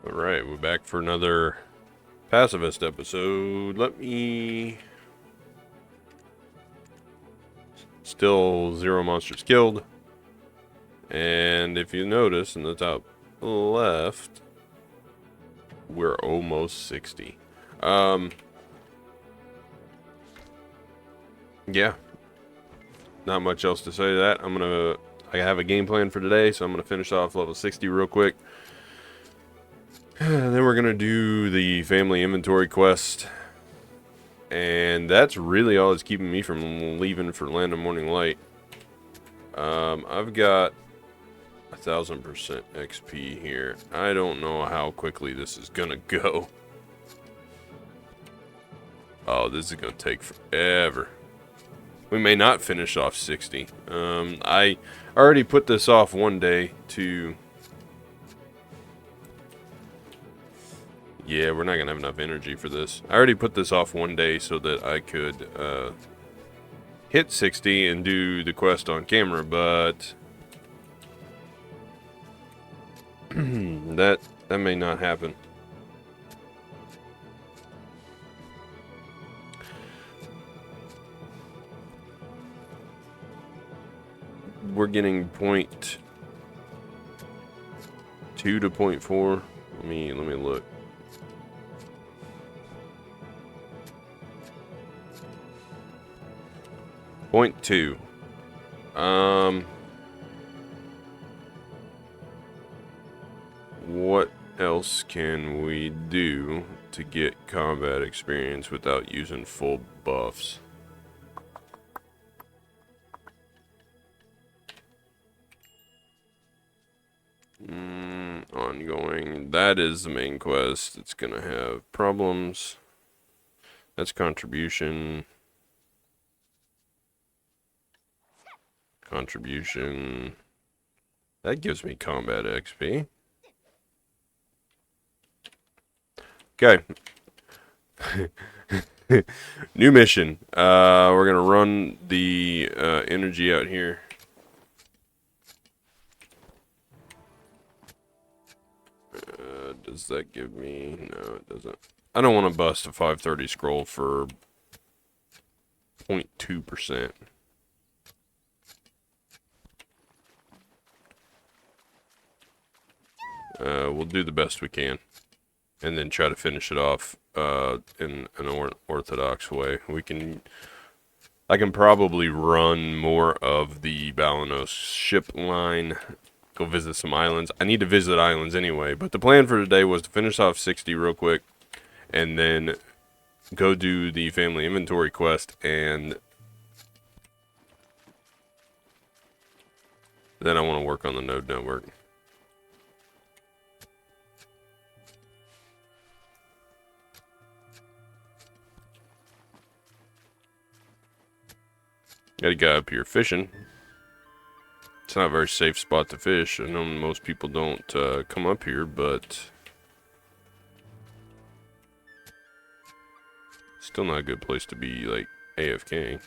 Alright, we're back for another Pacifist episode. Let me... Still 0 monsters killed. And if you notice in the top left, we're almost 60. Yeah. Not much else to say to that. I have a game plan for today, so I'm gonna finish off level 60 real quick. And then we're gonna do the family inventory quest. And that's really all that's keeping me from leaving for Land of Morning Light. I've got 1000% XP here. I don't know how quickly this is gonna go. Oh, this is gonna take forever. We may not finish off 60. I already put this off one day to... Yeah, we're not going to have enough energy for this. I already put this off one day so that I could hit 60 and do the quest on camera, but... that may not happen. We're getting point 2 to point 4. Let me look. Point 2. What else can we do to get combat experience without using full buffs? Ongoing. That is the main quest. It's gonna have problems. That's contribution. Contribution. That gives me combat XP. Okay. New mission. We're gonna run the energy out here. Does that give me... No, it doesn't. I don't want to bust a 530 scroll for 0.2%. We'll do the best we can. And then try to finish it off in an orthodox way. I can probably run more of the Balanos ship line. Go visit some islands. I need to visit islands anyway, but the plan for today was to finish off 60 real quick and then go do the family inventory quest, and then I want to work on the node network. Got a guy up here fishing. It's not a very safe spot to fish. I know most people don't come up here, but still not a good place to be, like, AFK.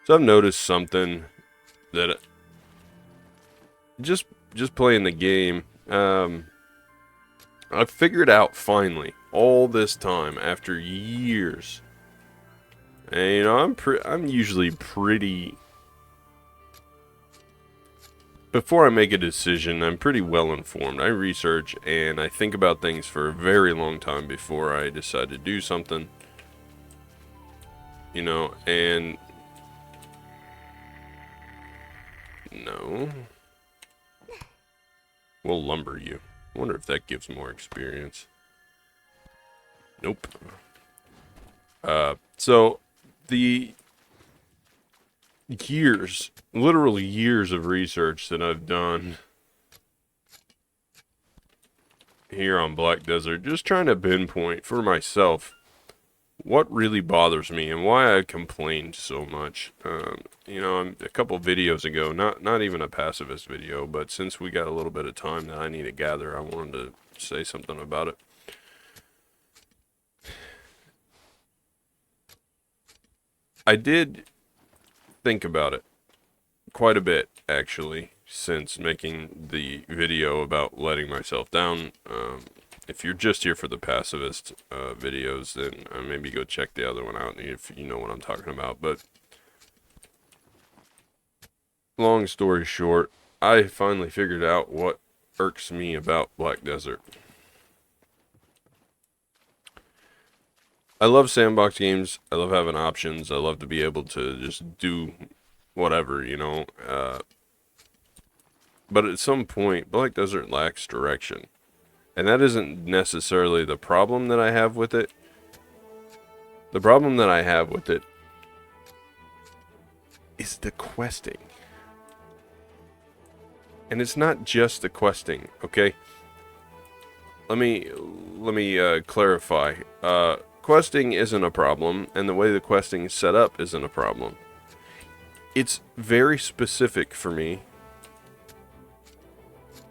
So I've noticed something that just playing the game, I figured out finally all this time after years. And, you know, I'm usually pretty... Before I make a decision, I'm pretty well informed. I research and I think about things for a very long time before I decide to do something. You know, and... No. We'll lumber you. I wonder if that gives more experience. Nope. So... The years, literally years of research that I've done here on Black Desert, just trying to pinpoint for myself what really bothers me and why I complained so much. You know, a couple videos ago, not even a pacifist video, but since we got a little bit of time that I need to gather, I wanted to say something about it. I did think about it. quite a bit, actually, since making the video about letting myself down. If you're just here for the Pacifist videos, then maybe go check the other one out if you know what I'm talking about. But long story short, I finally figured out what irks me about Black Desert. I love sandbox games. I love having options. I love to be able to just do whatever, you know. But at some point, Black Desert lacks direction. And that isn't necessarily the problem that I have with it. The problem that I have with it is the questing. And it's not just the questing, okay? Let me clarify. Questing isn't a problem, and the way the questing is set up isn't a problem. It's very specific for me.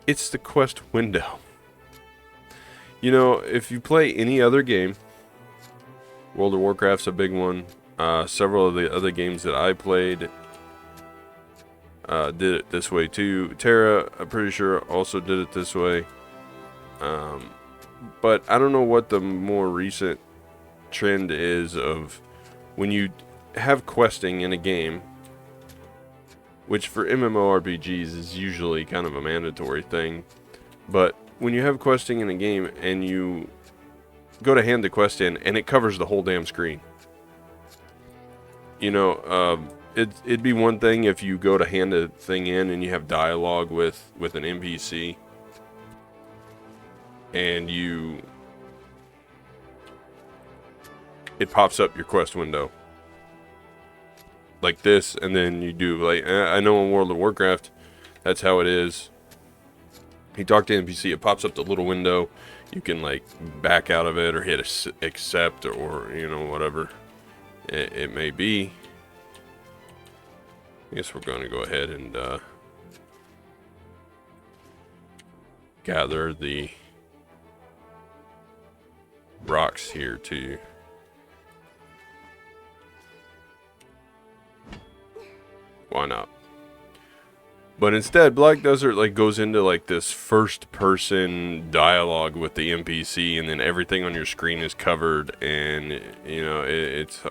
It's the quest window. You know, if you play any other game, World of Warcraft's a big one. Several of the other games that I played did it this way too. Terra, I'm pretty sure, also did it this way. But I don't know what the more recent trend is of when you have questing in a game, which for MMORPGs is usually kind of a mandatory thing. But when you have questing in a game and you go to hand the quest in and it covers the whole damn screen. You know, it'd be one thing if you go to hand a thing in and you have dialogue with an NPC and it pops up your quest window like this, and then you do, like, I know in World of Warcraft that's how it is. You talk to NPC, it pops up the little window. You can like back out of it or hit accept, or you know, whatever it may be. I guess we're going to go ahead and gather the rocks here too. Why not? But instead, Black Desert like goes into like this first-person dialogue with the NPC, and then everything on your screen is covered, and you know it's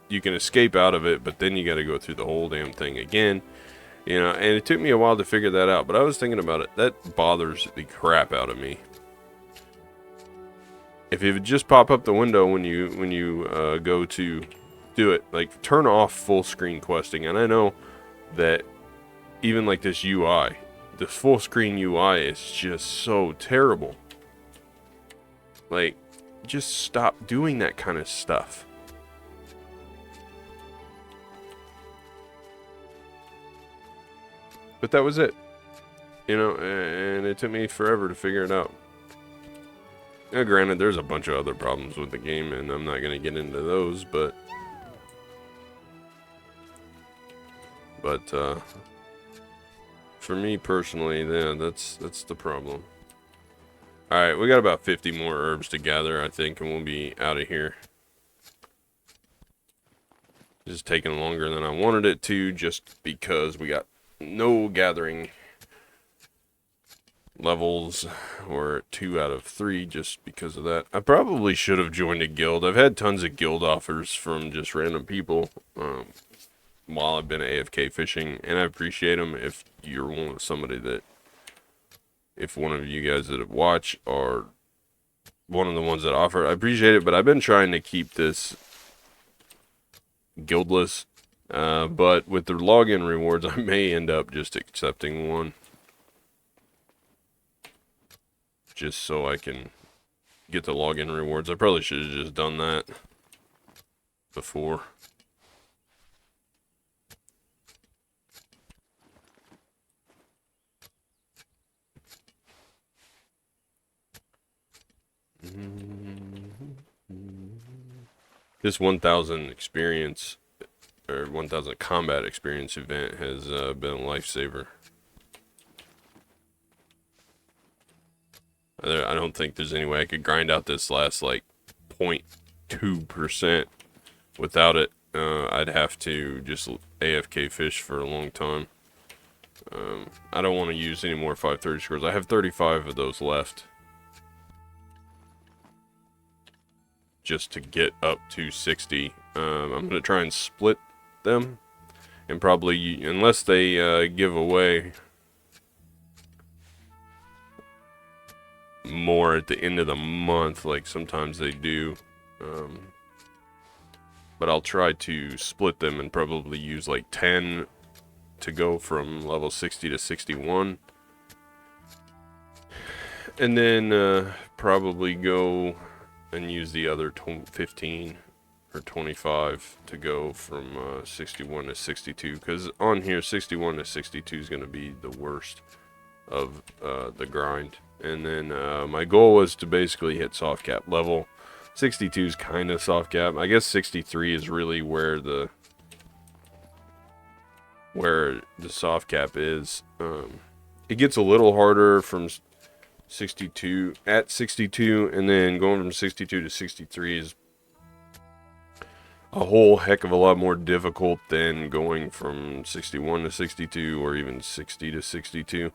you can escape out of it, but then you got to go through the whole damn thing again. You know, and it took me a while to figure that out, but I was thinking about it. That bothers the crap out of me. If it would just pop up the window when you go to do it, like turn off full screen questing. And I know that even like this UI, this full screen UI is just so terrible. Like, just stop doing that kind of stuff. But that was it, you know, and it took me forever to figure it out. Now, granted, there's a bunch of other problems with the game, and I'm not going to get into those, but for me personally, yeah, that's the problem. Alright, we got about 50 more herbs to gather, I think, and we'll be out of here. Just taking longer than I wanted it to, just because we got no gathering levels. We're at 2 out of 3 just because of that. I probably should have joined a guild. I've had tons of guild offers from just random people while I've been AFK fishing, and I appreciate them. If you're somebody that, if one of you guys that watch are one of the ones that offer, I appreciate it, but I've been trying to keep this guildless. But with the login rewards, I may end up just accepting one. Just so I can get the login rewards. I probably should have just done that before. This 1,000 experience, or 1,000 combat experience event has been a lifesaver. I don't think there's any way I could grind out this last like 0.2% without it. I'd have to just AFK fish for a long time. I don't want to use any more 530 scores. I have 35 of those left. Just to get up to 60. I'm going to try and split them. And probably, unless they give away more at the end of the month, like sometimes they do. But I'll try to split them and probably use like 10 to go from level 60 to 61. And then probably go and use the other 15 or 25 to go from 61 to 62. Because on here, 61 to 62 is going to be the worst of the grind. And then my goal was to basically hit soft cap level. 62 is kind of soft cap. I guess 63 is really where the soft cap is. It gets a little harder from 62 at 62, and then going from 62 to 63 is a whole heck of a lot more difficult than going from 61 to 62 or even 60 to 62.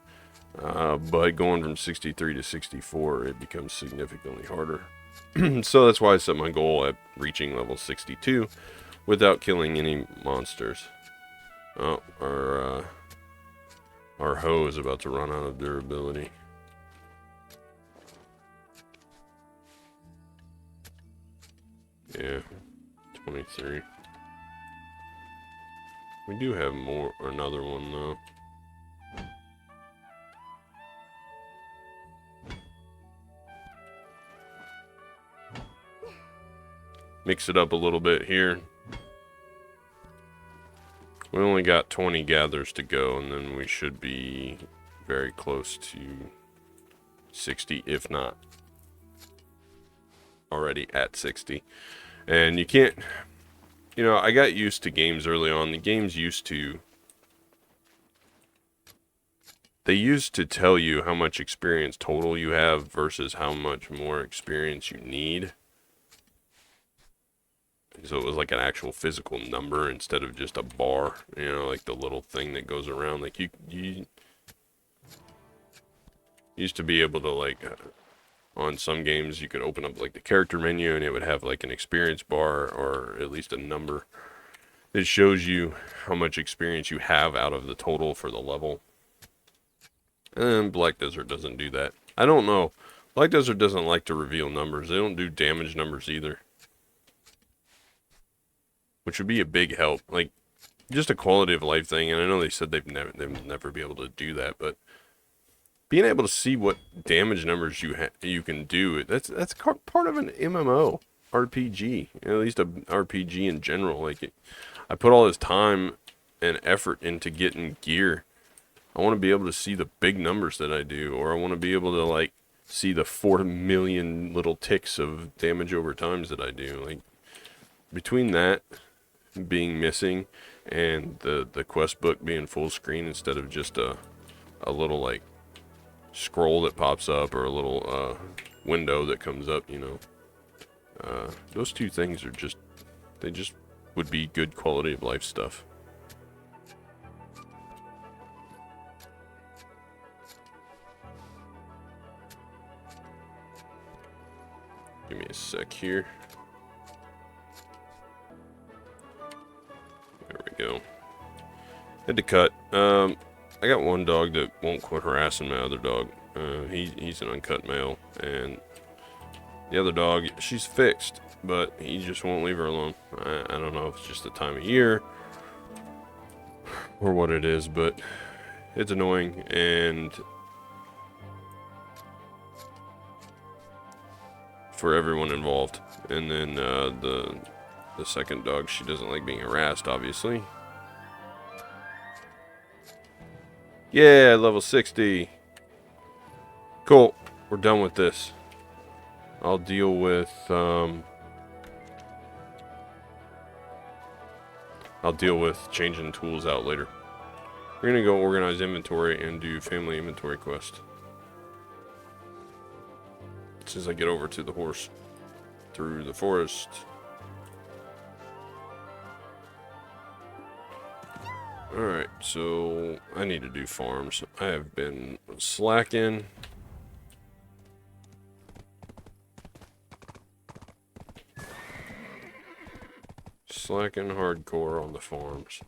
But going from 63 to 64, it becomes significantly harder. So that's why I set my goal at reaching level 62 without killing any monsters. Oh, our hoe is about to run out of durability. Yeah, 23. We do have another one though. Mix it up a little bit here. We only got 20 gathers to go, and then we should be very close to 60, if not already at 60. And you can't, you know, I got used to games early on. The games used to tell you how much experience total you have versus how much more experience you need. So it was like an actual physical number instead of just a bar, you know, like the little thing that goes around. Like you used to be able to, like, on some games you could open up like the character menu and it would have like an experience bar, or at least a number that shows you how much experience you have out of the total for the level. And Black Desert doesn't do that. I don't know. Black Desert doesn't like to reveal numbers. They don't do damage numbers either, which would be a big help. Like, just a quality of life thing. And I know they said they'd never be able to do that, but being able to see what damage numbers you can do, that's part of an MMO RPG, at least a RPG in general. Like, I put all this time and effort into getting gear. I want to be able to see the big numbers that I do, or I want to be able to, like, see the 4 million little ticks of damage over times that I do. Like, between that being missing and the quest book being full screen instead of just a little, like, scroll that pops up, or a little window that comes up, you know, those two things are just, they just would be good quality of life stuff. Give me a sec here. There we go. Had to cut. I got one dog that won't quit harassing my other dog. He's an uncut male, and the other dog, she's fixed, but he just won't leave her alone. I don't know if it's just the time of year or what it is, but it's annoying. And for everyone involved. And then the second dog, she doesn't like being harassed, obviously. Yeah, level 60. Cool. We're done with this. I'll deal with changing tools out later. We're gonna go organize inventory and do family inventory quest. As soon as I get over to the horse through the forest. Alright, so I need to do farms. I have been slacking. Slacking hardcore on the farms.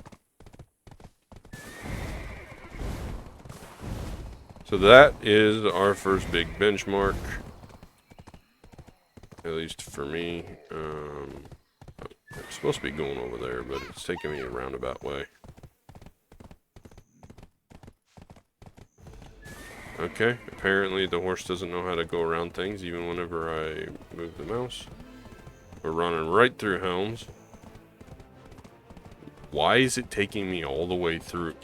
So that is our first big benchmark. At least for me. It's supposed to be going over there, but it's taking me a roundabout way. Okay, apparently the horse doesn't know how to go around things even whenever I move the mouse. We're running right through homes. Why is it taking me all the way through?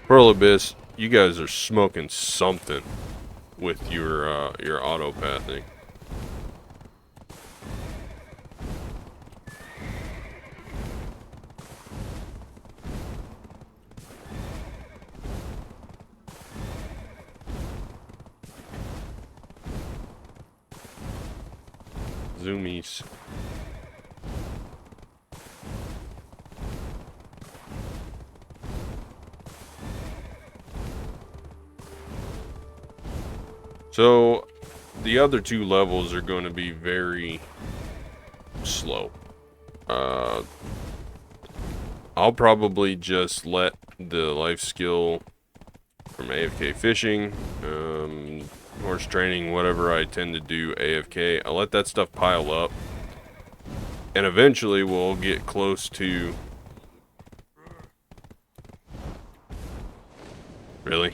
Pearl Abyss, you guys are smoking something with your auto pathing. Zoomies. So, the other two levels are going to be very slow. I'll probably just let the life skill from AFK fishing, horse training, whatever I tend to do AFK, I'll let that stuff pile up. And eventually we'll get close to... Really?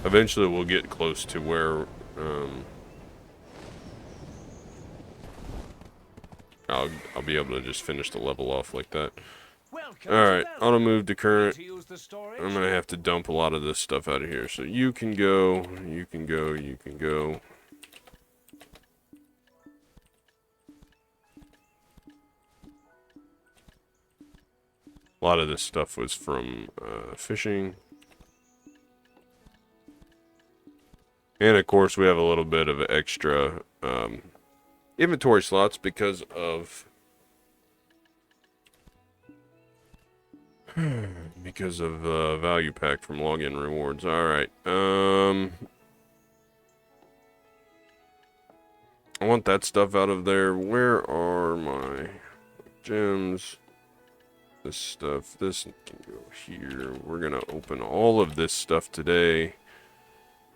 Eventually we'll get close to where, I'll be able to just finish the level off like that. Alright, auto move to current. I'm gonna have to dump a lot of this stuff out of here. So you can go, you can go, you can go. A lot of this stuff was from fishing. And of course we have a little bit of extra inventory slots because of value pack from login rewards. Alright. I want that stuff out of there. Where are my gems? This stuff. This can go here. We're gonna open all of this stuff today.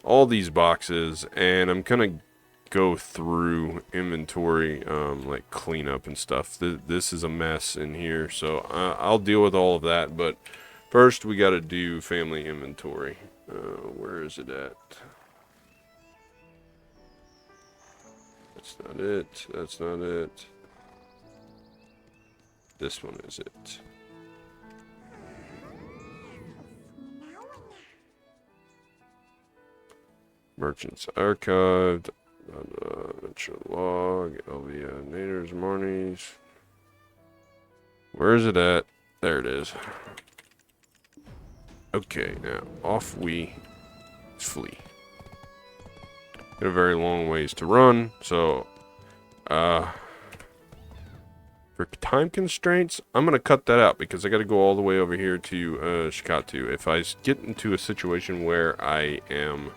All these boxes, and I'm gonna go through inventory, like cleanup and stuff. This is a mess in here, so I'll deal with all of that. But first, we got to do family inventory. Where is it at? That's not it. That's not it. This one is it. Merchants archived. Log. LVA Naders Marnies. Where is it at? There it is. Okay, now off we flee. Got a very long ways to run, so for time constraints, I'm gonna cut that out because I got to go all the way over here to Shikatu. If I get into a situation where I am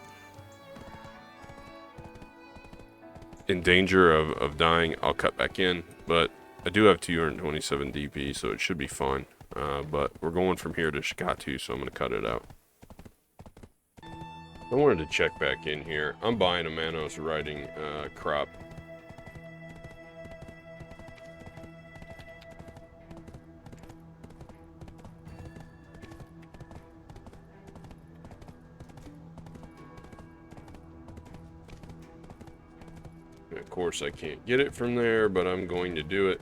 in danger of dying, I'll cut back in, but I do have 227 DP, so it should be fine. But we're going from here to Shikatu, so I'm going to cut it out. I wanted to check back in here. I'm buying a Manos riding crop. Of course, I can't get it from there, but I'm going to do it.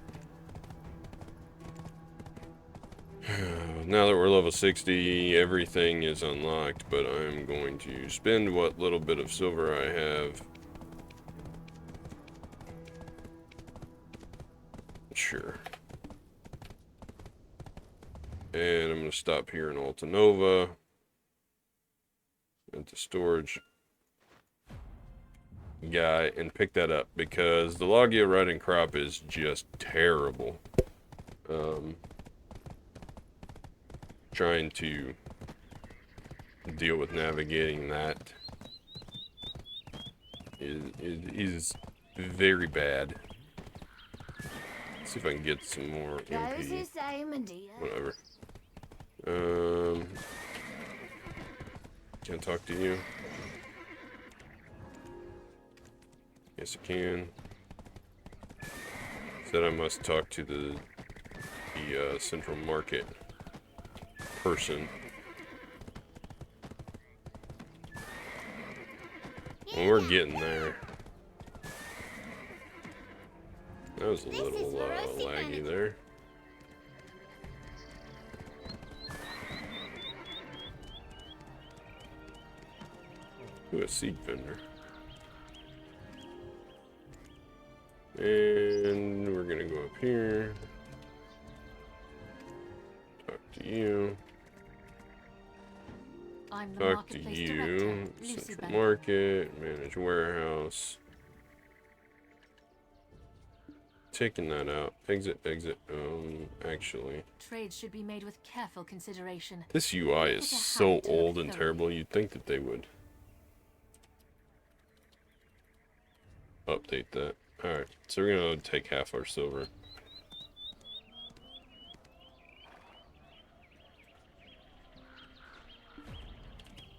Now that we're level 60, everything is unlocked, but I'm going to spend what little bit of silver I have. Sure. And I'm going to stop here in Altanova. Into storage. guy and pick that up because the Logia riding crop is just terrible. Trying to deal with navigating that is very bad. Let's see if I can get some more MP. Whatever. Can't talk to you. Yes, I can. Said I must talk to the central market person. Well, we're getting there. That was a little laggy there. Ooh, a seed vendor. And we're gonna go up here. Talk to you. Talk to you. Central market, manage warehouse. Taking that out. Exit, exit. Actually. Trade should be made with careful consideration. This UI is so old and terrible, you'd think that they would update that. Alright, so we're gonna take half our silver.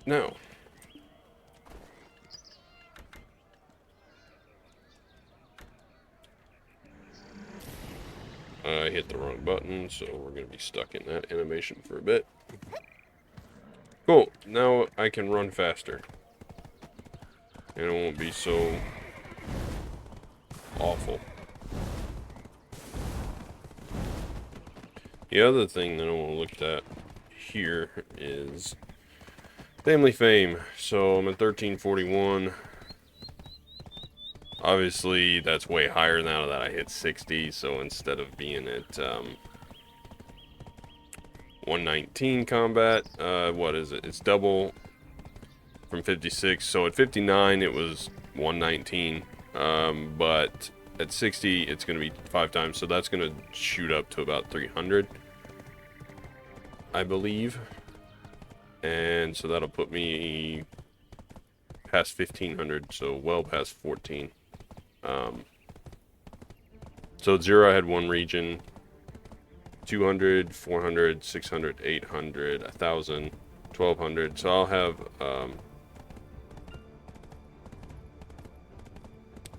Now. I hit the wrong button, so we're going to be stuck in that animation for a bit. Cool, now I can run faster. And it won't be so awful. The other thing that I want to look at here is family fame. So I'm at 1341. Obviously, that's way higher now that I hit 60, so instead of being at 119 combat, what is it? It's double from 56, so at 59 it was 119, but at 60 it's going to be 5 times, so that's going to shoot up to about 300, I believe, and so that'll put me past 1500, so well past 14. So at 0 I had 1 region, 200, 400, 600, 800, 1000, 1200, so I'll have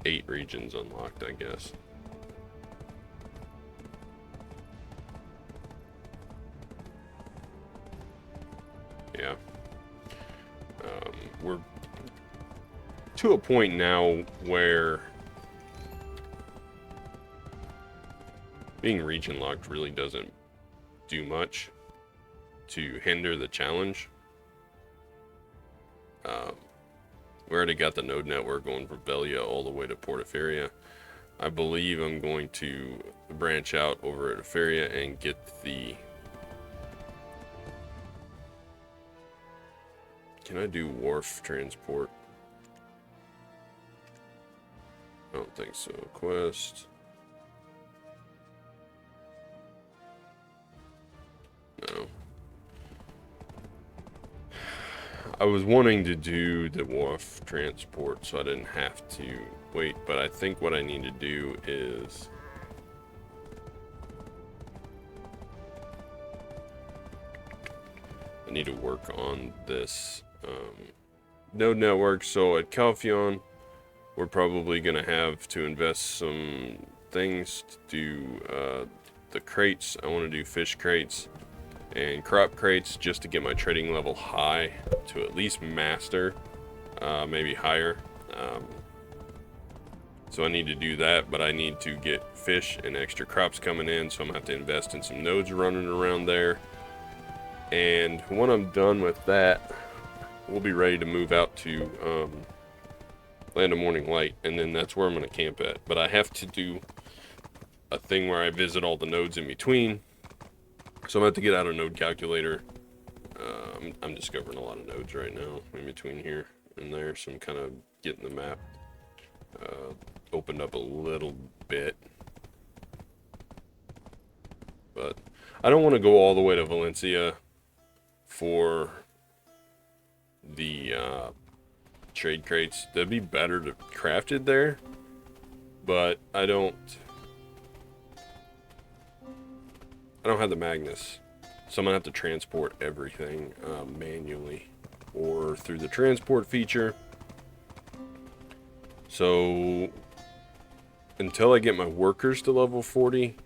8 regions unlocked, I guess. Yeah. We're to a point now where being region locked really doesn't do much to hinder the challenge. We already got the node network going from Velia all the way to Portaferia. I believe I'm going to branch out over at Aferia and get the... Can I do wharf transport? I don't think so. Quest. No. I was wanting to do the wharf transport so I didn't have to wait, but I think what I need to do is I need to work on this node network. So at Calphion, we're probably going to have to invest some things to do the crates. I want to do fish crates and crop crates just to get my trading level high to at least master, maybe higher. So I need to do that, but I need to get fish and extra crops coming in, so I'm gonna have to invest in some nodes running around there. And when I'm done with that, we'll be ready to move out to Land of Morning Light, and then that's where I'm gonna camp at. But I have to do a thing where I visit all the nodes in between. So I'm going to have to get out a node calculator. I'm discovering a lot of nodes right now in between here and there, so I'm kind of getting the map opened up a little bit. But I don't want to go all the way to Valencia for the trade crates. That'd be better to craft it there, but I don't have the Magnus, so I'm gonna have to transport everything manually or through the transport feature. So until I get my workers to level 40,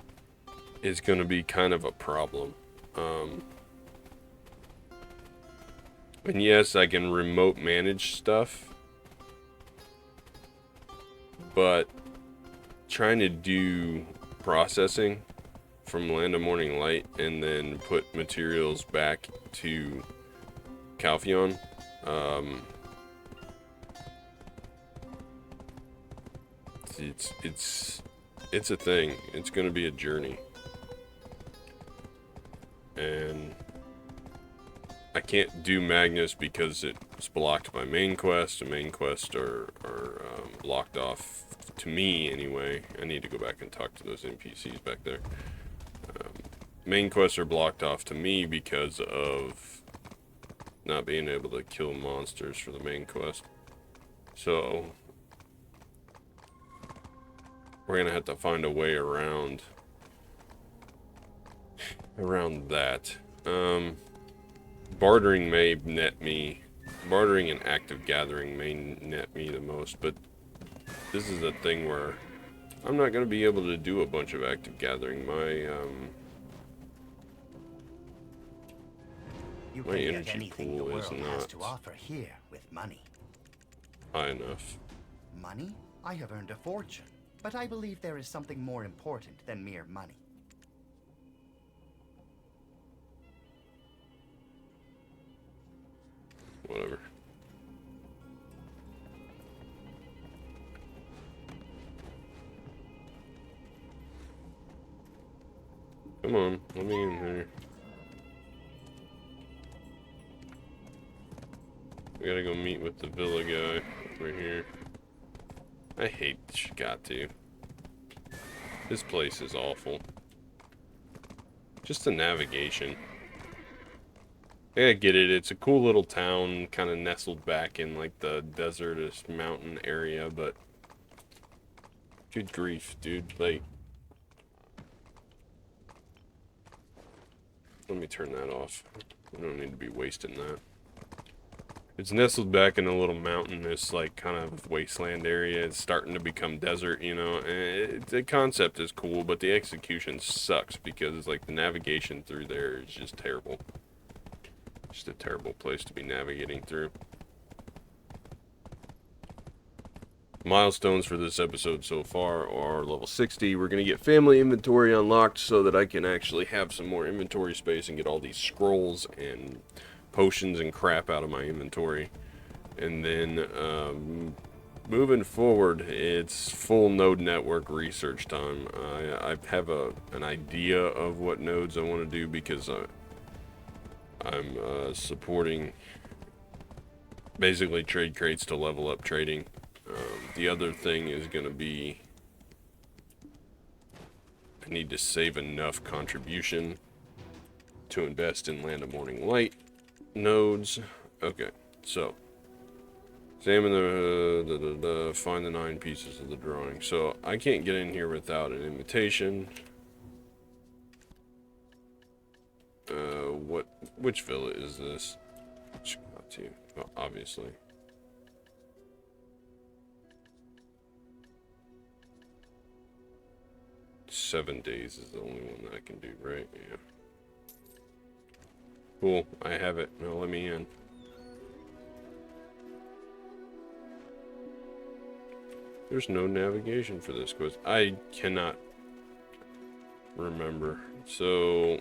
is going to be kind of a problem. And yes, I can remote manage stuff, but trying to do processing from Land of Morning Light and then put materials back to Calpheon, it's a thing. It's going to be a journey. And I can't do Magnus because it's blocked by main quest, and main quests are locked off to me anyway. I need to go back and talk to those NPCs back there. Main quests are blocked off to me because of not being able to kill monsters for the main quest. So we're gonna have to find a way around that. Bartering may net me. Bartering and active gathering may net me the most, but this is a thing where I'm not going to be able to do a bunch of active gathering. My my energy pool is not to offer here with money. high enough. Money? I have earned a fortune, but I believe there is something more important than mere money. Whatever. Come on, let me in there. We gotta go meet with the villa guy over here. I hate Shigatu. This place is awful. Just the navigation. I get it, it's a cool little town, kind of nestled back in like the desertous mountain area, but good grief, dude, like, let me turn that off. We don't need to be wasting that. It's nestled back in a little mountainous, like, kind of wasteland area. It's starting to become desert, you know, and the concept is cool, but the execution sucks because, like, the navigation through there is just terrible. Just a terrible place to be navigating through. Milestones for this episode so far are level 60. We're going to get family inventory unlocked so that I can actually have some more inventory space and get all these scrolls and potions and crap out of my inventory. And then moving forward, it's full node network research time. I have an idea of what nodes I want to do because I'm supporting basically trade crates to level up trading. The other thing is going to be I need to save enough contribution to invest in Land of Morning Light nodes. Okay, so examine find the 9 pieces of the drawing. So I can't get in here without an invitation. Which villa is this? Well, obviously. Seven days is the only one that I can do, right? Yeah. Cool, I have it. Now let me in. There's no navigation for this quest. I cannot remember. So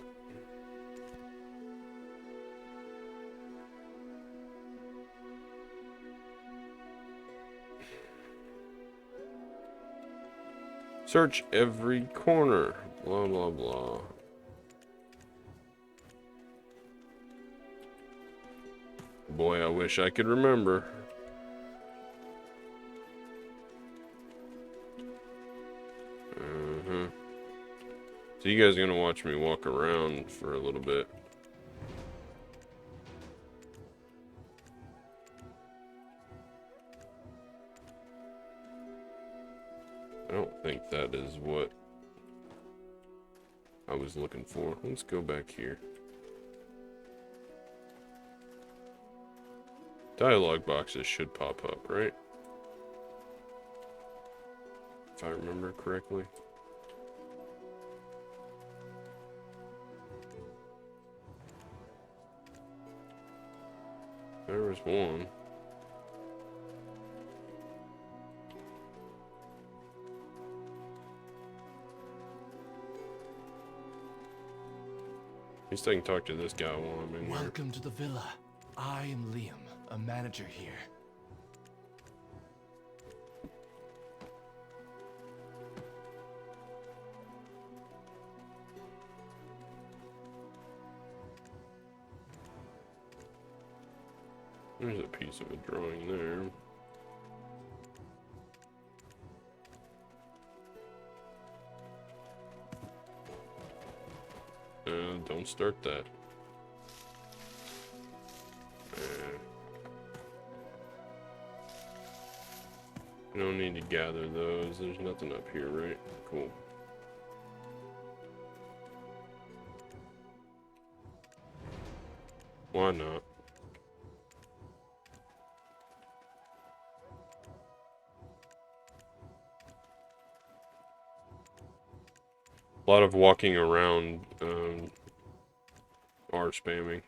search every corner. Blah, blah, blah. Boy, I wish I could remember. So you guys are gonna watch me walk around for a little bit. I don't think that is what I was looking for. Let's go back here. Dialogue boxes should pop up, right? If I remember correctly. There was one. At least I can talk to this guy while I'm in here. Welcome to the villa. I am Liam, a manager here. There's a piece of a drawing there. Don't start that. No need to gather those. There's nothing up here, right? Cool. Why not? A lot of walking around R spamming.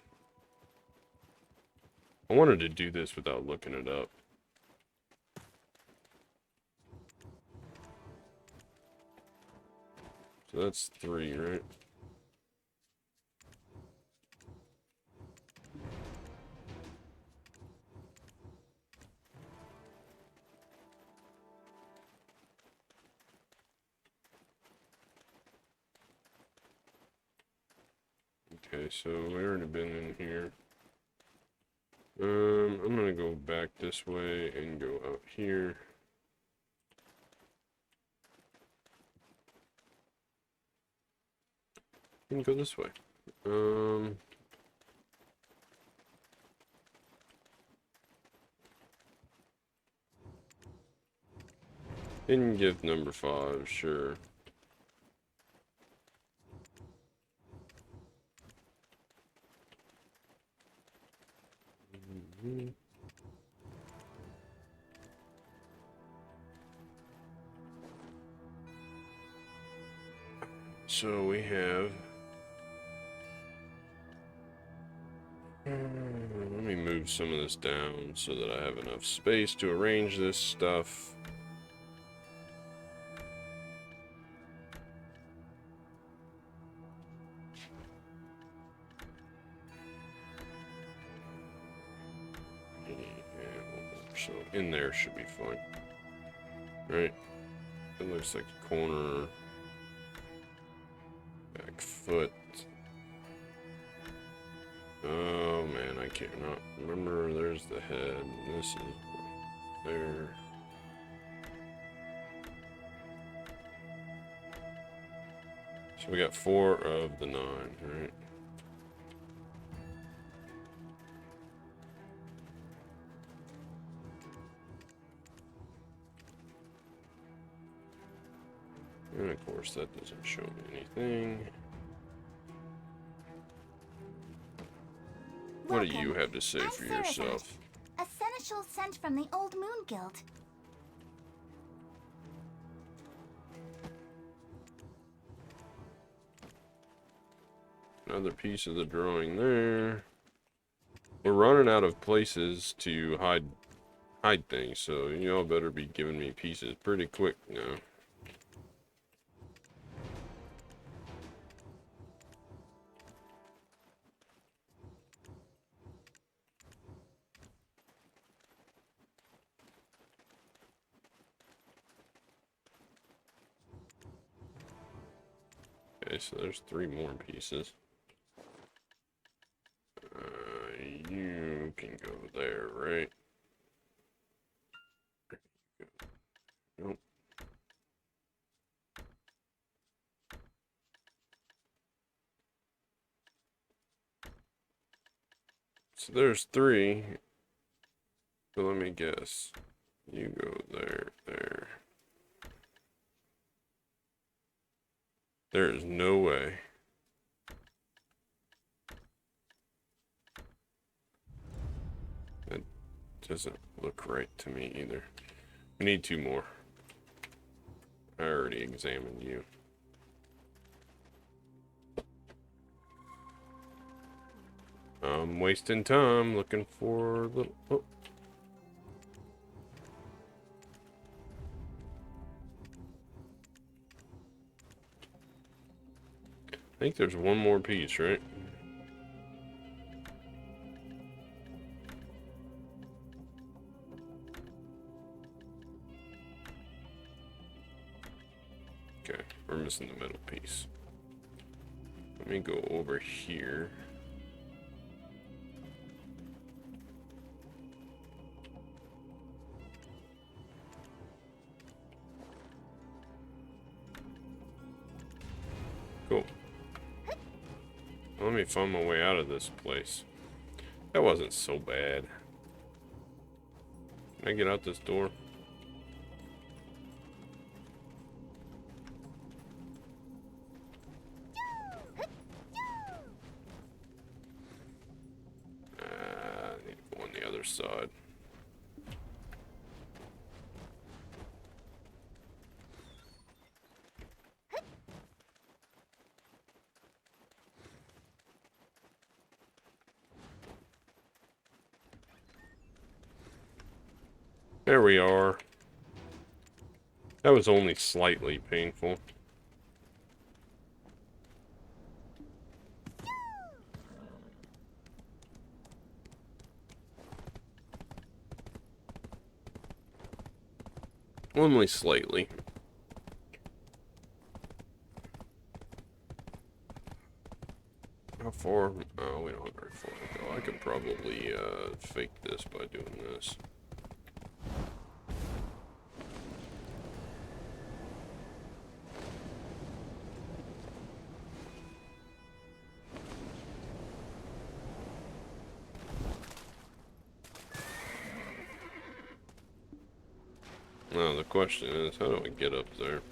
I wanted to do this without looking it up. So that's 3, right? Okay, so we already been in here. I'm gonna go back this way and go out here. And go this way. Didn't give number 5, sure. So we have. Let me move some of this down so that I have enough space to arrange this stuff. So in there should be fine. Right? It looks like a corner. Back foot. Oh man, I can't not remember. There's the head. This is there. So we got 4 of the 9, right? And of course that doesn't show me anything. What do you have to say for yourself? A seneschal sent from the Old Moon Guild. Another piece of the drawing there. We're running out of places to hide things, so y'all better be giving me pieces pretty quick now. Okay, so there's 3 more pieces. You can go there, right? Nope. So there's 3. So let me guess. You go there, there. There is no way. That doesn't look right to me either. We need 2 more. I already examined you. I'm wasting time looking for little... Oh. I think there's 1 more piece, right? Okay, we're missing the middle piece. Let me go over here. Cool. Let me find my way out of this place. That wasn't so bad. Can I get out this door? I need to go on the other side. There we are. That was only slightly painful. Only slightly. How far? Oh, we don't have very far to go. I could probably fake this by doing this. Now the question is, how do I get up there?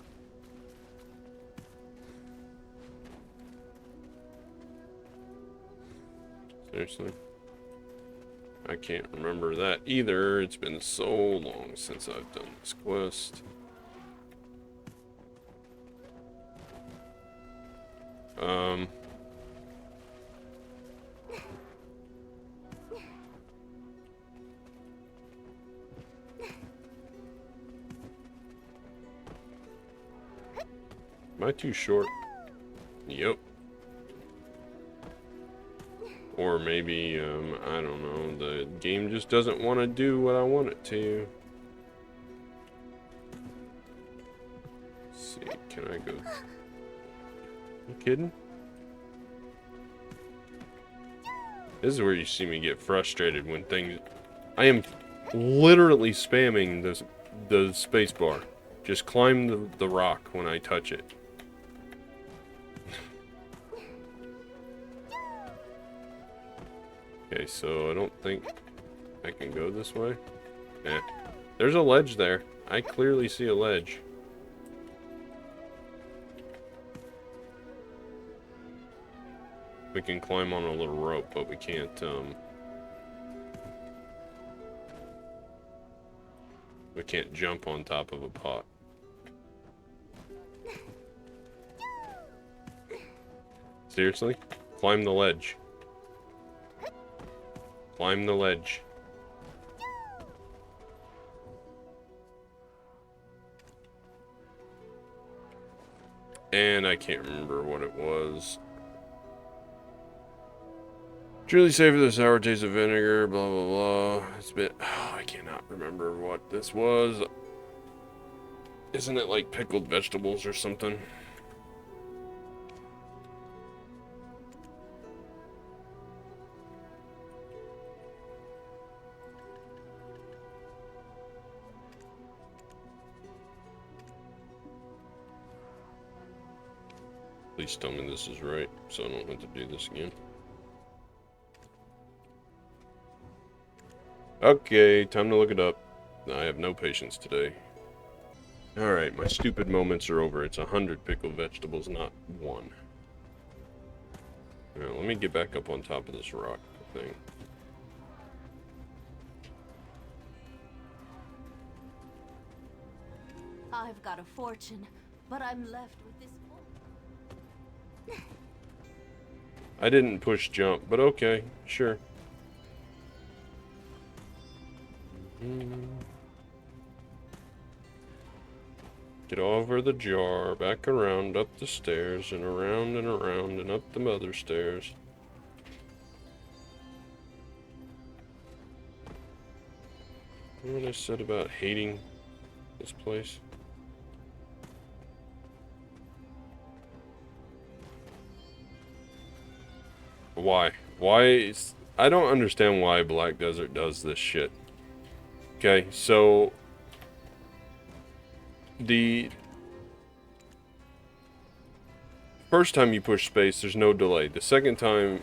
Seriously? I can't remember that either. It's been so long since I've done this quest. Am I too short? Yep. Or maybe, I don't know, the game just doesn't want to do what I want it to. Let's see, can I go? You kidding? This is where you see me get frustrated when things... I am literally spamming the space bar. Just climb the rock when I touch it. Okay, so I don't think I can go this way. Eh. There's a ledge there. I clearly see a ledge. We can climb on a little rope, but we can't, we can't jump on top of a pot. Seriously? Climb the ledge. Climb the ledge. And I can't remember what it was. Truly savor the sour taste of vinegar, blah, blah, blah. It's a bit... Oh, I cannot remember what this was. Isn't it like pickled vegetables or something? Please tell me this is right, so I don't have to do this again. Okay, time to look it up. I have no patience today. Alright, my stupid moments are over. It's 100 pickled vegetables, not 1. Now, let me get back up on top of this rock thing. I've got a fortune, but I'm left with this. I didn't push jump, but okay, sure. Get over the jar, back around, up the stairs, and around and around, and up the other stairs. What I said about hating this place? Why? I don't understand why Black Desert does this shit. Okay, so the first time you push space, there's no delay. The second time,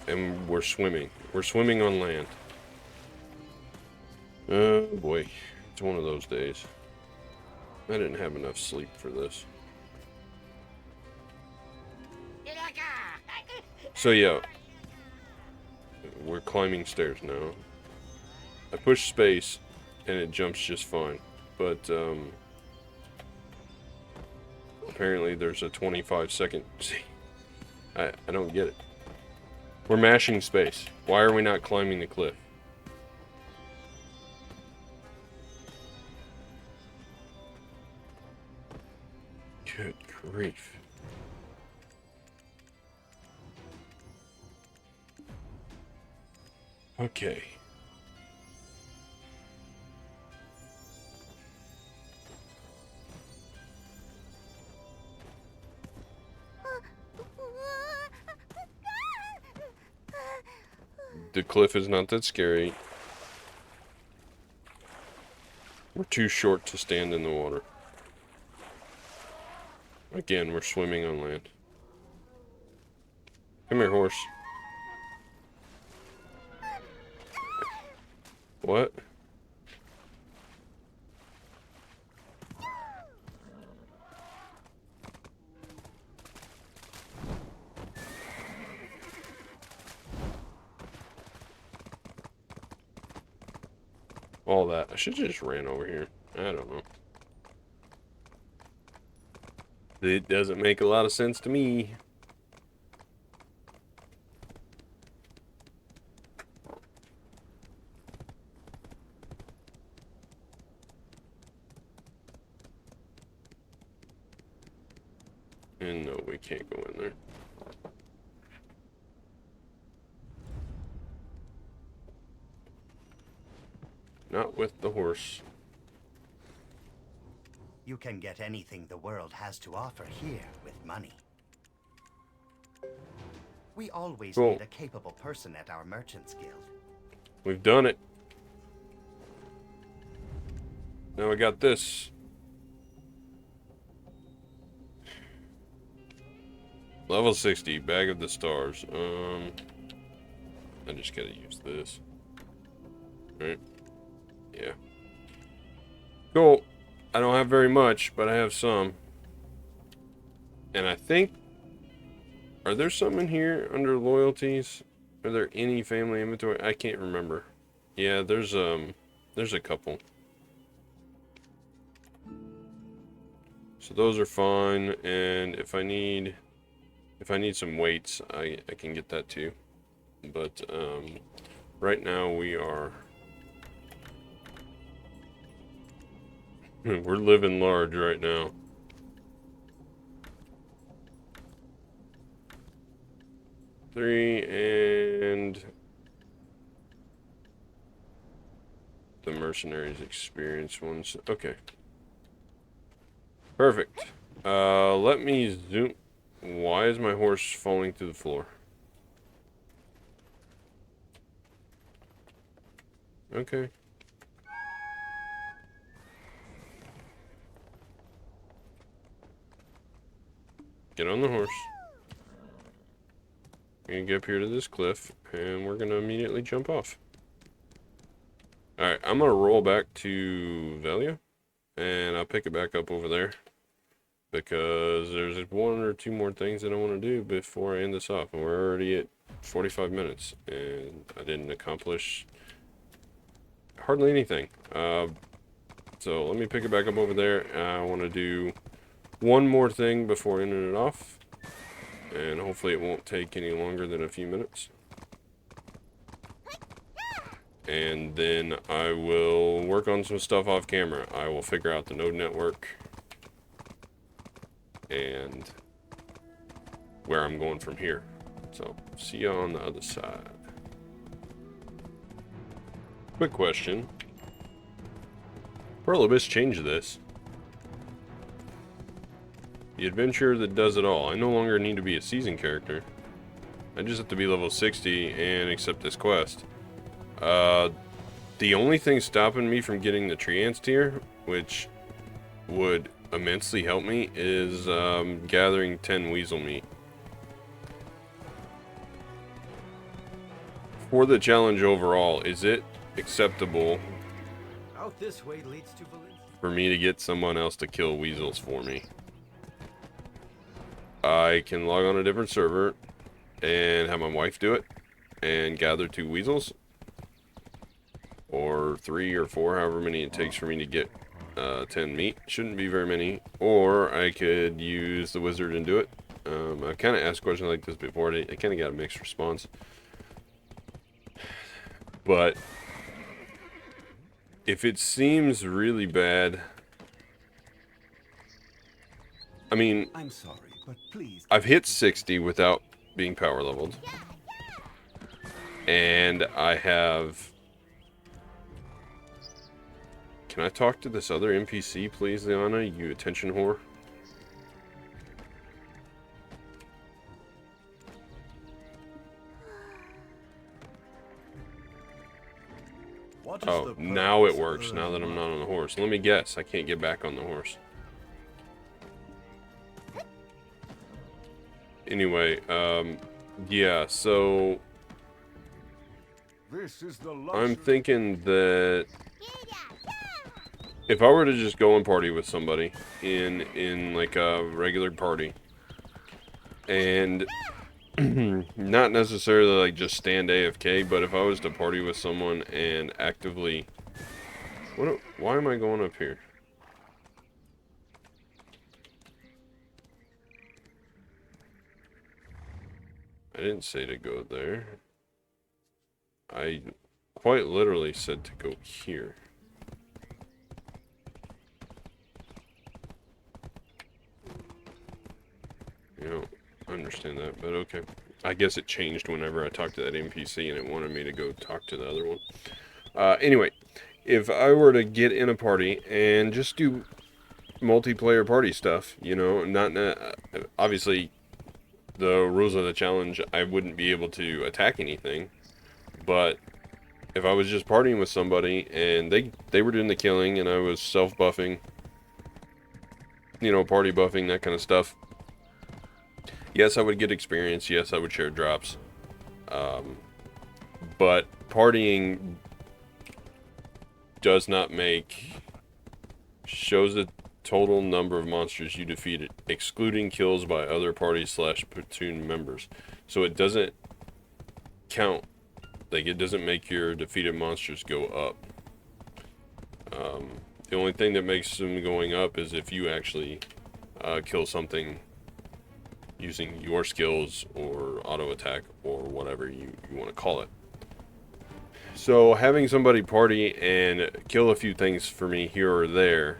and we're swimming. We're swimming on land. Oh boy, it's one of those days. I didn't have enough sleep for this. So yeah, we're climbing stairs now. I push space, and it jumps just fine. But apparently there's a 25-second. See, I don't get it. We're mashing space. Why are we not climbing the cliff? Good grief. Okay. The cliff is not that scary. We're too short to stand in the water. Again, we're swimming on land. Come here, horse. What? All that. I should have just ran over here. I don't know. It doesn't make a lot of sense to me. And no, we can't go in there. Not with the horse. You can get anything the world has to offer here with money. We always Cool. need a capable person at our Merchants Guild. We've done it. Now I got this. Level 60, Bag of the Stars. I just gotta use this. Right? Yeah. Cool. I don't have very much, but I have some. And I think... Are there some in here under loyalties? Are there any family inventory? I can't remember. Yeah, there's a couple. So those are fine, and if I need some weights, I can get that too. But right now we are we're living large right now. Three and the mercenaries experience ones. Okay. Perfect. Let me zoom. Why is my horse falling to the floor? Okay. Get on the horse. We're gonna get up here to this cliff, and we're gonna immediately jump off. Alright, I'm gonna roll back to Velia, and I'll pick it back up over there, because there's one or two more things that I want to do before I end this off, and we're already at 45 minutes, and I didn't accomplish hardly anything. So let me pick it back up over there. I want to do one more thing before ending it off, and hopefully it won't take any longer than a few minutes. And then I will work on some stuff off camera. I will figure out the node network and where I'm going from here. So, see you on the other side. Quick question. Perlibus changed this. The adventurer that does it all. I no longer need to be a seasoned character. I just have to be level 60 and accept this quest. The only thing stopping me from getting the Treants tier, which would immensely help me, is gathering 10 weasel meat. For the challenge overall, is it acceptable Out this way leads to Valencia. for me to get someone else to kill weasels for me? I can log on a different server and have my wife do it and gather 2 weasels, or 3 or 4, however many it takes for me to get 10 meat. Shouldn't be very many. Or I could use the wizard and do it. I've kind of asked questions like this before. I kind of got a mixed response. But if it seems really bad, I mean, I'm sorry, but please. I've hit 60 without being power leveled. And I have... Can I talk to this other NPC, please, Liana? You attention whore. What is Oh, the now it purpose works, of- now that I'm not on the horse. Let me guess, I can't get back on the horse. Anyway, yeah, so... This is the I'm thinking that if I were to just go and party with somebody in like a regular party, and not necessarily like just stand AFK, but if I was to party with someone and actively... Why am I going up here? I didn't say to go there. I quite literally said to go here. You don't understand that, but okay. I guess it changed whenever I talked to that NPC and it wanted me to go talk to the other one. Anyway, if I were to get in a party and just do multiplayer party stuff, you know, not obviously the rules of the challenge, I wouldn't be able to attack anything. But if I was just partying with somebody and they were doing the killing and I was self-buffing, you know, party buffing, that kind of stuff, yes, I would get experience. Yes, I would share drops. But partying does not shows the total number of monsters you defeated, excluding kills by other party/platoon members. So it doesn't count. Like, it doesn't make your defeated monsters go up. The only thing that makes them going up is if you actually kill something using your skills or auto attack or whatever you want to call it. So having somebody party and kill a few things for me here or there,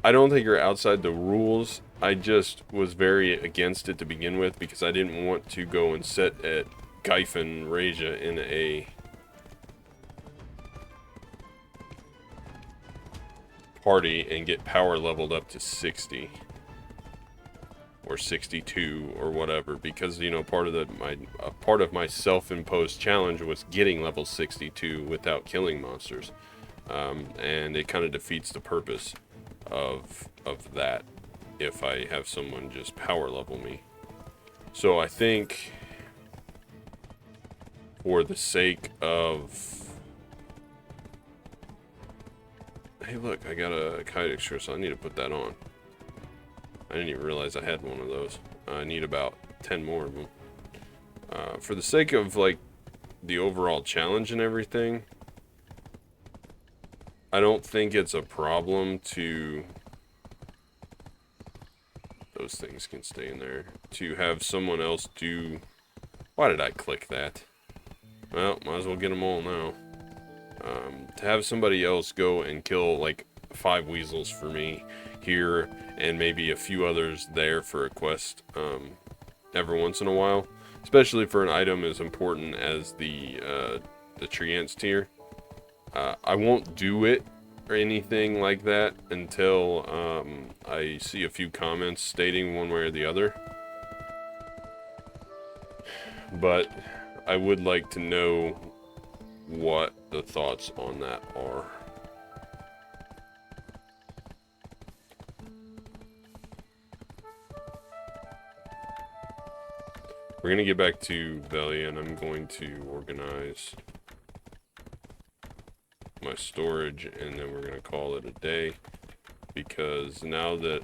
I don't think are outside the rules. I just was very against it to begin with because I didn't want to go and sit at Gyphon Raja in a party and get power leveled up to 60 or 62 or whatever, because, you know, part of my self-imposed challenge was getting level 62 without killing monsters, and it kind of defeats the purpose of that if I have someone just power level me. So I think for the sake of... Hey, look, I got a kite extra, so I need to put that on. I didn't even realize I had one of those. I need about 10 more of them. For the sake of, like, the overall challenge and everything, I don't think it's a problem to... Those things can stay in there. To have someone else do... Why did I click that? Well, might as well get them all now. To have somebody else go and kill, like, 5 weasels for me here, and maybe a few others there for a quest, every once in a while. Especially for an item as important as the tree ants tier. I won't do it or anything like that until I see a few comments stating one way or the other. But I would like to know what the thoughts on that are. We're going to get back to Belly, and I'm going to organize my storage, and then we're going to call it a day, because now that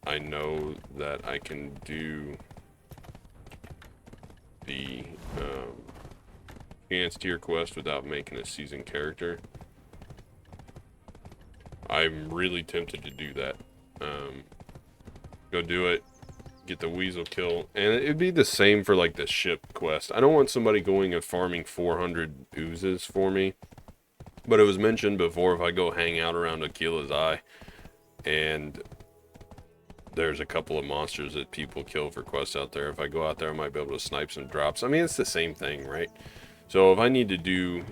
I know that I can do the Chance tier quest without making a seasoned character, I'm really tempted to do that. Go do it, get the weasel kill, and it'd be the same for like the ship quest. I don't want somebody going and farming 400 oozes for me, but it was mentioned before, if I go hang out around Aquila's Eye and there's a couple of monsters that people kill for quests out there, if I go out there I might be able to snipe some drops. I mean, it's the same thing, right? So if I need to do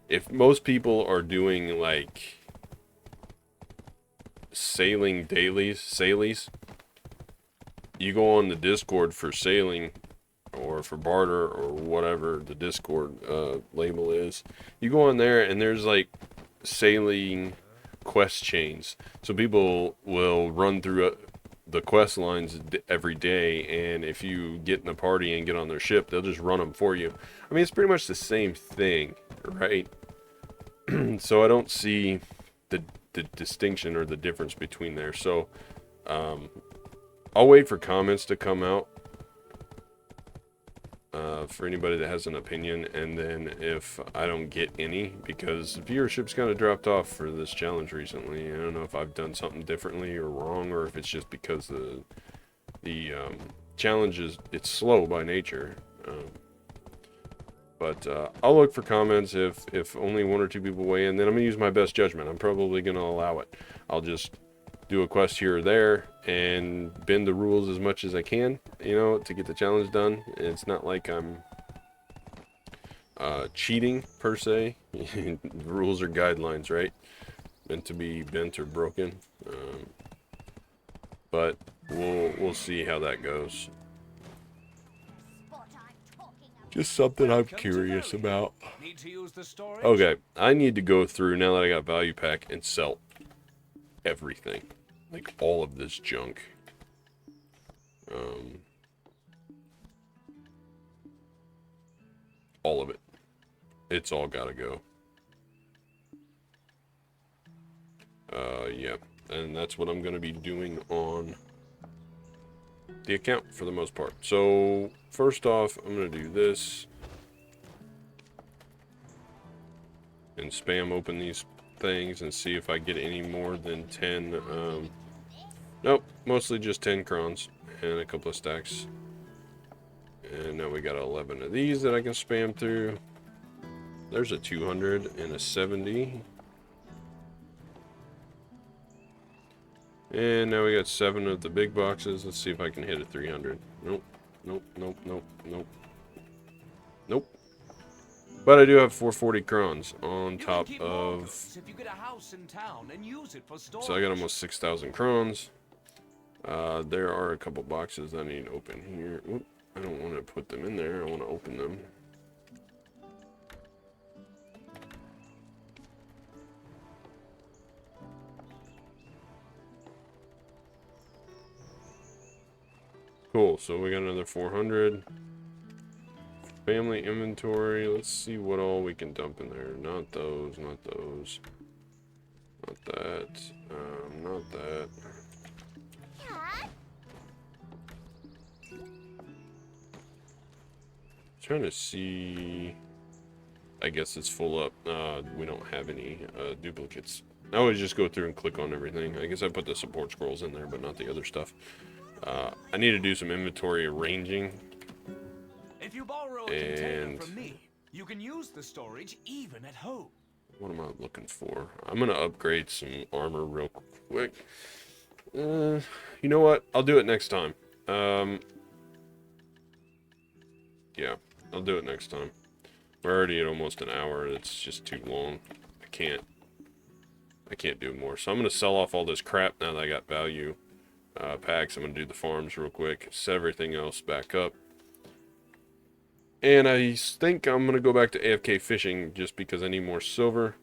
if most people are doing like sailing dailies, you go on the Discord for sailing or for barter or whatever the Discord label is. You go on there and there's like sailing quest chains. So people will run through the quest lines every day, and if you get in a party and get on their ship, they'll just run them for you. I mean, it's pretty much the same thing, right? So I don't see the distinction or the difference between there. So I'll wait for comments to come out for anybody that has an opinion, and then if I don't get any, because viewership's kind of dropped off for this challenge recently. I don't know if I've done something differently or wrong, or if it's just because the challenge it's slow by nature. But I'll look for comments if only 1 or 2 people weigh in. Then I'm gonna use my best judgment. I'm probably gonna allow it. I'll just do a quest here or there and bend the rules as much as I can, you know, to get the challenge done. It's not like I'm cheating per se. Rules are guidelines, right? Meant to be bent or broken. But we'll see how that goes. Just something I'm curious about. Okay, I need to go through, now that I got value pack, and sell everything. Like all of this junk. All of it. It's all gotta go. Yeah. And that's what I'm gonna be doing on the account for the most part. So first off, I'm gonna do this and spam open these things and see if I get any more than 10 nope, mostly just 10 crons and a couple of stacks. And now we got 11 of these that I can spam through. There's a 200 and a 70. And now we got 7 of the big boxes. Let's see if I can hit a 300. Nope. Nope, nope, nope, nope. Nope. But I do have 440 crons on top of... So I got almost 6,000 crons. There are a couple boxes I need to open here. Oop, I don't want to put them in there. I want to open them. Cool, so we got another 400. Family inventory. Let's see what all we can dump in there. Not those, not those. Not that. Not that. Trying to see. I guess it's full up. We don't have any duplicates. I always just go through and click on everything. I guess I put the support scrolls in there, but not the other stuff. I need to do some inventory arranging. If you borrow a container from me, you can use the storage even at home. What am I looking for? I'm gonna upgrade some armor real quick. You know what? I'll do it next time. Yeah, I'll do it next time. We're already at almost an hour. It's just too long. I can't do more. So I'm gonna sell off all this crap now that I got value packs. I'm gonna do the farms real quick, set everything else back up. And I think I'm going to go back to AFK fishing just because I need more silver.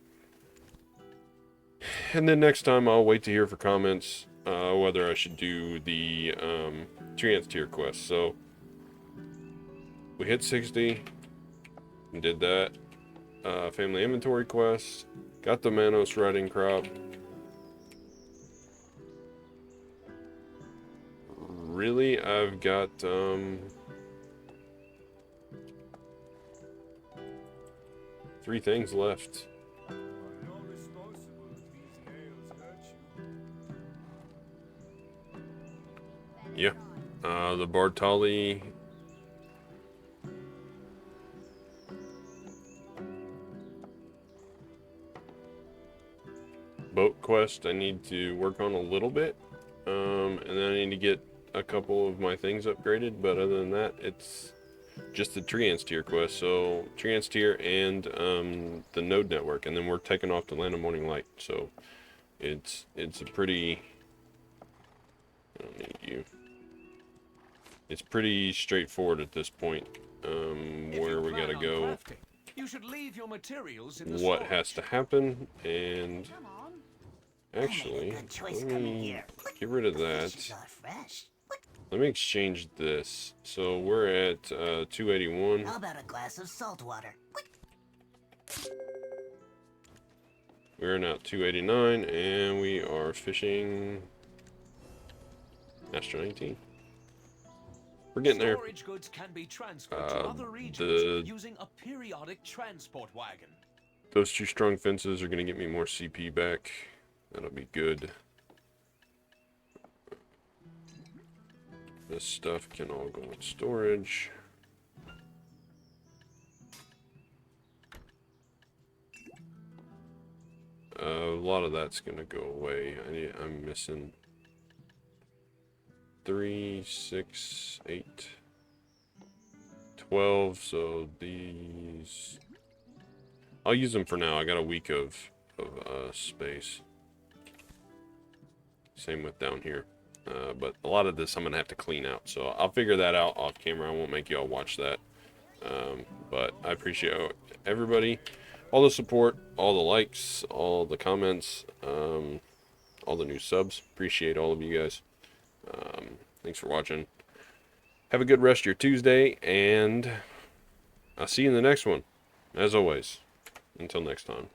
And then next time I'll wait to hear for comments whether I should do the trans tier quest. So we hit 60 and did that. Family inventory quest. Got the Manos riding crop. Really, I've got 3 things left. Yeah. The Bartali. Boat quest I need to work on a little bit. And then I need to get a couple of my things upgraded, but other than that, it's just the trans tier quest. So trans tier and the node network, and then we're taking off to Land of Morning Light. So it's a pretty, I don't need you. It's pretty straightforward at this point. Where we gotta go, you should leave your materials in the what storage. has to happen, and actually let me get rid of that. Let me exchange this. So we're at 281. How about a glass of salt water? We're now at 289, and we are fishing Master 19. We're getting there. Storage goods can be transferred to other regions using a periodic transport wagon. Those 2 strong fences are going to get me more CP back. That'll be good. This stuff can all go in storage. A lot of that's going to go away. I'm missing 3, 6, 8, 12. So these, I'll use them for now. I got a week of space. Same with down here. But a lot of this I'm going to have to clean out. So I'll figure that out off camera. I won't make you all watch that. But I appreciate everybody. All the support, all the likes, all the comments, all the new subs. Appreciate all of you guys. Thanks for watching. Have a good rest of your Tuesday. And I'll see you in the next one. As always. Until next time.